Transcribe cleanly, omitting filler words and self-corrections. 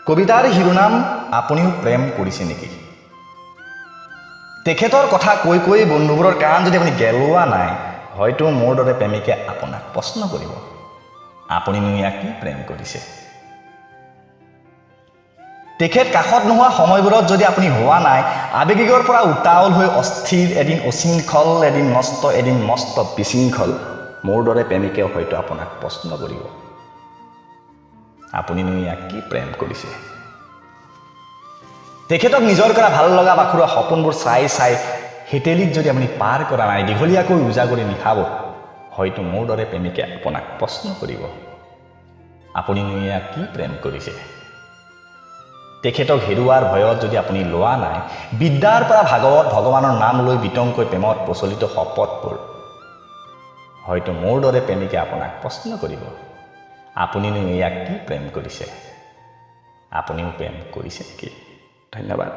কবিতাৰ শিৰোনাম আপুনিও প্ৰেম কৰিছে নেকি? তেখেতৰ কথা কৈ কৈ বন্ধুবোৰৰ কাণ যদি আপুনি গেলোৱা নাই, হয়তো মোৰ দৰে প্ৰেমিকে আপোনাক প্ৰশ্ন কৰিব, আপুনিনো ইয়াক কি প্ৰেম কৰিছে? তেখেত কাষত নোহোৱা সময়বোৰত যদি আপুনি হোৱা নাই, আবেগিকৰ পৰা উতাউল হৈ অস্থিৰ, এদিন অশৃংখল, এদিন নষ্ট, এদিন মস্ত বিশৃংখল, মোৰ দৰে প্ৰেমিকে হয়তো আপোনাক প্ৰশ্ন কৰিব, আপুনিনো ইয়াক কি প্ৰেম কৰিছে? তেখেতক নিজৰ কৰা ভাল লগা বাখুৰা সপোনবোৰ চাই চাই হেতেলিত যদি আপুনি পাৰ কৰা নাই, দীঘলীয়াকৈ উজাগৰি নিশাব, হয়তো মোৰ দৰে প্ৰেমিকে আপোনাক প্ৰশ্ন কৰিব, আপুনিনো ইয়াক কি প্ৰেম কৰিছে? তেখেতক হেৰুৱাৰ ভয়ত যদি আপুনি লোৱা নাই, বিদ্যাৰ পৰা ভাগৱত ভগৱানৰ নাম লৈ বিতংকৈ প্ৰেমত প্ৰচলিত শপতবোৰ, হয়তো মোৰ দৰে প্ৰেমিকে আপোনাক প্ৰশ্ন কৰিব, আপুনিনো ইয়াক কি প্ৰেম কৰিছে? আপুনিও প্ৰেম কৰিছে নেকি? ধন্যবাদ।